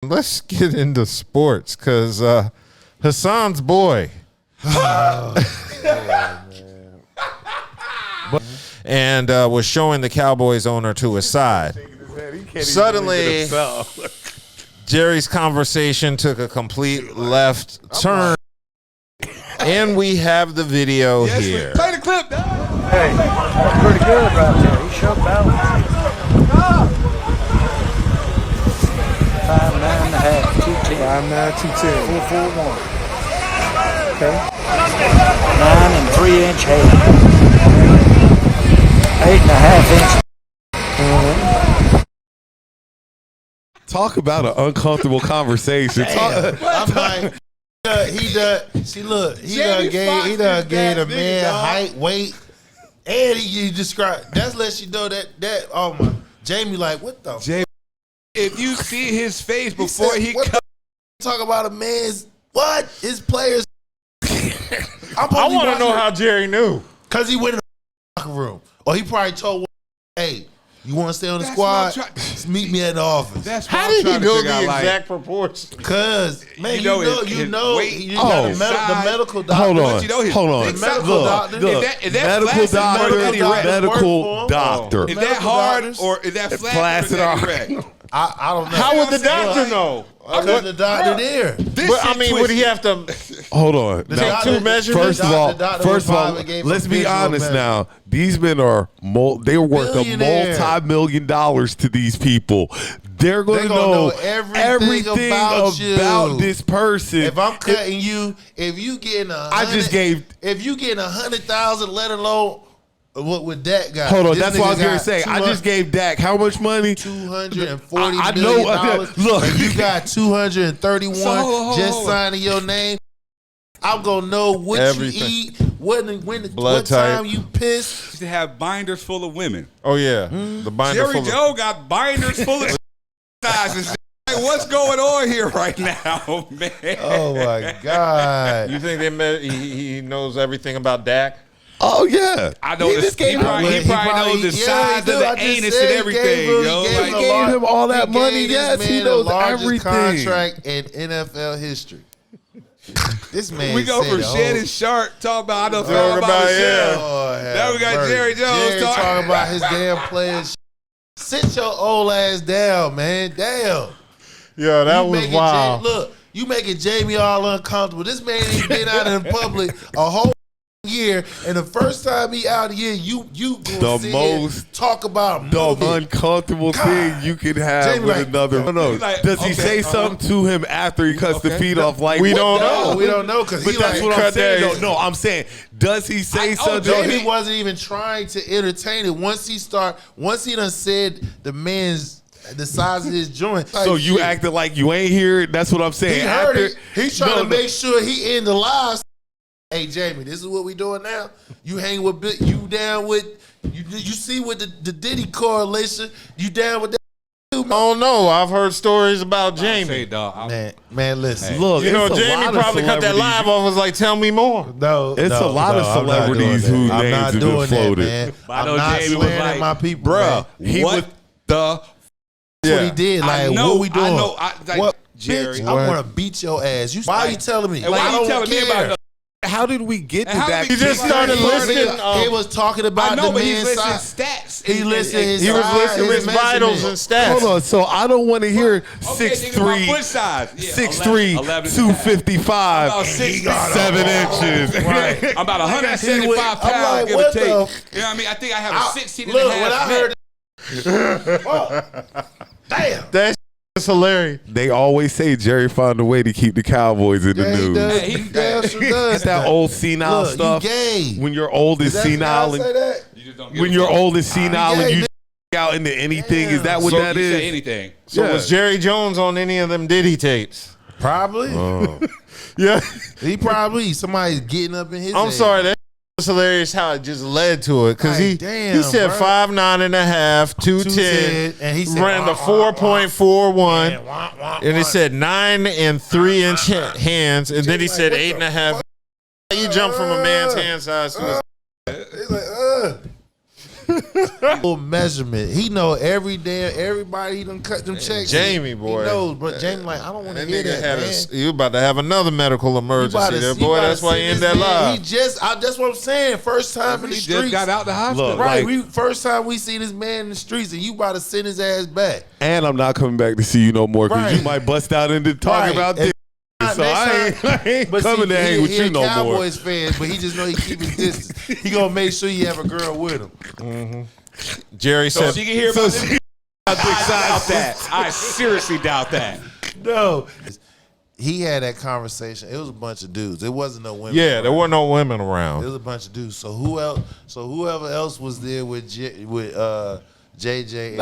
let's get into sports because Hassan's boy. And was showing the Cowboys owner to his side. Suddenly, Jerry's conversation took a complete left turn, and we have the video here. Play the clip, dog. Hey, that's pretty good right there. He showed balance. 5'9.5", 210. 5'9", 210. 4'1". Okay. 9 3-inch head. 8.5 inch. Talk about an uncomfortable conversation. I'm like, he done. See, look, he done gave a man height, weight, and he described. That lets you know that. Oh my, Jamie, like, what the? Jamie, if you see his face before he talk about a man's what his players. I want to know how Jerry knew. Cause he went in the locker room, or he probably told, "Hey, you want to stay on the squad? Meet me at the office." That's how did he know the exact proportions? Cause man, you know, weight, got the medical doctor. Hold on, The medical doctor. Is that medical doctor. Is that hard or is that flaccid or erect? I don't know. How would the doctor know? Because the doctor there. But I mean, would he have to? Hold on. Now, two measurements. First of all, let's be honest now. These men are they are worth a multi-million to these people. They're going to know everything about this person. If I'm cutting you, if you getting if you getting 100,000, let alone. What would Dak got? Hold on, that's what I was going to say. I just gave Dak how much money? $240 million. Look, and you got 231 just signing your name. I'm gonna know what everything. You eat, what time you piss. To have binders full of women. Oh yeah, the binder. Jerry Joe got binders full of sizes. Like, what's going on here right now, man? Oh my God! You think he knows everything about Dak? Oh yeah, I know this. He probably knows the size of the anus and everything. He gave him all that money. Yes, he knows everything. Contract in NFL history. This man. We go from Shannon Sharp talking about I know about himself. Now we got Jerry Jones talking about his damn players. Sit your old ass down, man. Damn. Yeah, that was wild. Look, you making Jamie all uncomfortable. This man ain't been out in public a whole year, and the first time he out here, you the most talk about the uncomfortable thing you can have Jamie with another. No, does he say something to him after he cuts the feet off? Like we don't know. We don't know because that's what I'm saying. No, I'm saying, does he say something? Jamie wasn't even trying to entertain it. Once he done said the size of his joint. So you acted like you ain't hear it. That's what I'm saying. He heard it. He's trying to make sure he in the live. Hey Jamie, this is what we doing now. You hang with you down with you see with the Diddy correlation. You down with that? I don't know. I've heard stories about Jamie. Say, dog, man, listen. Hey, look, you know, Jamie probably cut that live off. Was like, tell me more. No, it's a lot of celebrities whose names have been floated. I'm not swearing at my people, bruh. What the? That's what he did. Like, what we doing? What, Jerry? I want to beat your ass. Why are you telling me? Why are you telling me about? How did we get to that? He just started listening. He was talking about the man's stats. He listened his He was listening his vitals and stats. Hold on. So I don't want to hear 6'3", 6'3", 255, 7 inches. Right. I'm about 175 pounds, give or take. You know what I mean? I think I have a 16 and a half. Damn. That's hilarious. They always say Jerry found a way to keep the Cowboys in the news. He does. That old senile stuff. You gay. When you're old and senile, when you're old and senile and you out into anything, is that what that is? Say anything. So was Jerry Jones on any of them Diddy tapes? Probably. Yeah. He probably somebody's getting up in his. I'm sorry. That was hilarious how it just led to it because he said 5'9.5", 210, and he said, ran the 4.41, and he said 9 and 3 inch hands, and then he said 8.5. You jump from a man's hand size to his. He's like, Full measurement. He know everybody. He done cut them checks. Jamie, boy. He knows, but Jamie like, I don't want to hear nigga that, man. You about to have another medical emergency there, boy. That's why he in that live. That's what I'm saying. First time in the streets. Just got out the hospital. Look, Right, like, first time we see this man in the streets, and you about to send his ass back. and I'm not coming back to see you no more because Right. you might bust out into talking about this. So I ain't coming to hang with you no more. Cowboys fan, but he just know he keep his distance. He gonna make sure you have a girl with him. Mm-hmm. Jerry So said, she can hear about this. I doubt that. I seriously doubt that. No. He had that conversation. It was a bunch of dudes. It wasn't no women. yeah, there weren't no women It around. was a bunch of dudes. So whoever else was there with JJ.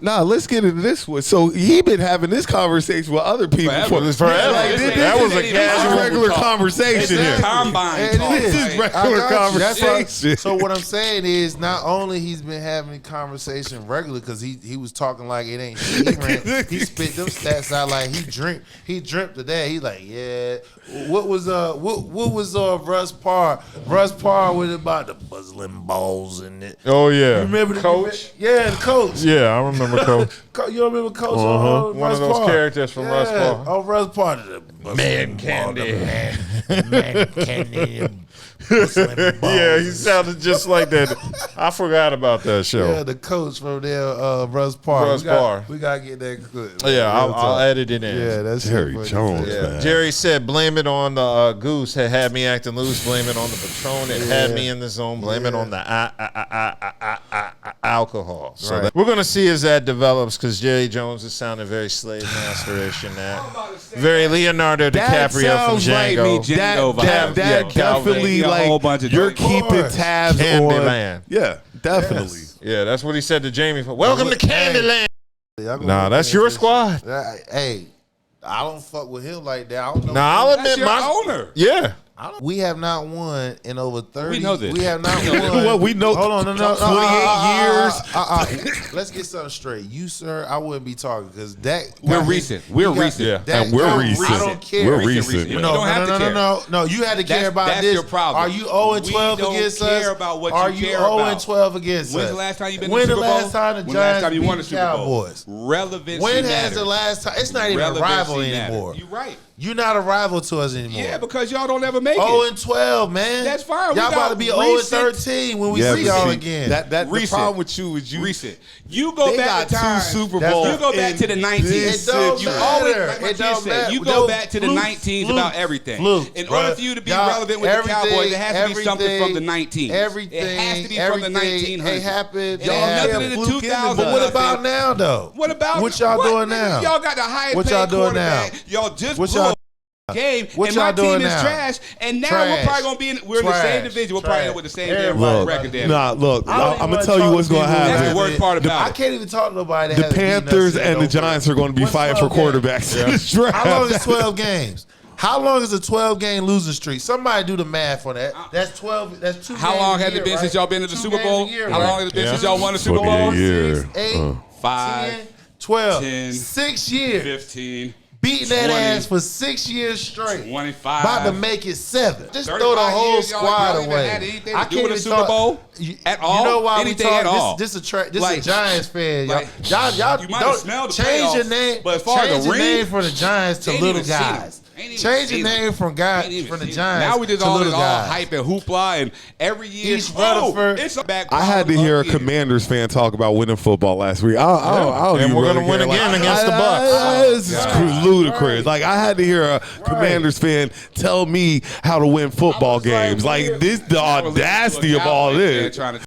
Nah, let's get into this one. So he been having this conversation with other people Forever. Like, that was a casual, regular conversation here. Combine talk. This is regular conversation. So what I'm saying is, not only he's been having conversation regularly because he was talking like it ain't shit. He spit them stats out like he dreamt today. He like, yeah. What was Russ Parr? Russ Parr was about the buzzing balls and it. Oh yeah, You remember the Coach? Yeah, the coach. Yeah, I remember Coach. You don't remember Coach? One of those characters from Russ Parr. Oh, Russ Parr. Man candy. Man candy. Yeah, he sounded just like that. I forgot about that show. Yeah, the coach from there, Russ Parr. Russ Parr. We gotta get that good. Yeah, I'll edit it in. Yeah, that's Jerry funny. Jones, Yeah. man. Jerry said, blame it on the goose. It had me acting loose. Blame it on the Patron. It had me in the zone. Blame it on the alcohol. So Right. we're going to see as that develops because Jerry Jones is sounding very slave master-ish in that. Very Leonardo That DiCaprio from sounds like Django. Django That Yeah, Calvin. definitely A whole like bunch of you're Django. keeping tabs Candyland. on. Yeah, definitely. Yeah, that's what he said to Jamie. Welcome to Candyland. Y'all gonna Nah, look that's at your this- squad. Hey, I don't fuck with him like that. I don't know. Now, I'll That's admit your my owner. Yeah. We have not won in over 30. We know this. We have not won. Well, we know Hold on, no, 28 years. Let's get something straight. You, sir, I wouldn't be talking because that. We're recent. We're recent. Yeah. That, And we're no, recent. I don't care. We're Recent. recent. You don't have to care. No. You had to care about That's this. your problem. Are you 0-12 We don't against us? care about what Are you you care about. 0-12 against us? When's the last time you've been When to the the Super Bowl? last time the When the last Giants time you beat won the the Super Cowboys? Bowl? Relevancy When has matters. the last time? It's not even a Relevancy rival matters. anymore. You're right. You're not a rival to us anymore. Yeah, because y'all don't ever make it. 0-12, man. That's fine. We Y'all got about to be recent- 0-13 when we Yeah, see but y'all see, again. The Recent. problem with you is you Recent. You go they back got to time. 2 Super That's Bowls. You go back to the 19s. It don't You matter. always, like my It kid don't said, matter. you go back to the Fluke, 19s Fluke, about everything. Fluke, In order bruh. for you to be Y'all- relevant with the Cowboys, it has to be something from the everything- 19s. Everything, It has to be from the 1900s. It happened. It ain't nothing in the Fluke in the 2000s. But what about now, though? What about what y'all doing nigga? now? Y'all got the highest What paid y'all doing now? quarterback. Y'all just What blew y'all- a game, What and y'all my doing team is now? trash. And now Trash. we're probably gonna be in. We're in the same Trash. division. We're probably Trash. with the same damn Everybody. record. Damn. Nah, look, I don't I'm even gonna tell you talk what's to gonna people That's happen. the worst part about I it. can't even talk to nobody that The hasn't beaten us Panthers yet, and the though. Giants are going to be What's fighting for 12 games? quarterbacks in this draft. How long is 12 games? How long is a 12-game losing streak? Somebody do the math on that. That's 12. That's 2 How games long a has year, it been right? since y'all been to the 2 Super games Bowl? a year, How right? long has it been since y'all won the Super 28 Bowl? years. 6, 8, 5, 10, 12. 10, 6 years. 15, Beating that 20, ass for 6 years straight. 25. About to make it 7. Just 35 throw the whole years, y'all squad even away. had anything to I do can't with even the Super talk- Bowl at all? You know why Anything we talk? at all? This a Like- Giants fan, y'all. like, y'all you might don't have smelled the change your playoffs, name. but as far as change the your ring, name from the Giants to ain't little even seen 'em. guys. Ain't even Change your seen 'em. name from Ain't even the seen it. Giants. Now we just to all little guys. hype and hoopla, and every year, East Rutherford. it's a back. I had to hear a Commanders fan talk about winning football last week. I don't And even we're really gonna win care. again Like, against the Bucs. This is ludicrous. Like I had to hear a Commanders fan tell me how to win football games. Like this, the audacity of all this. Trying to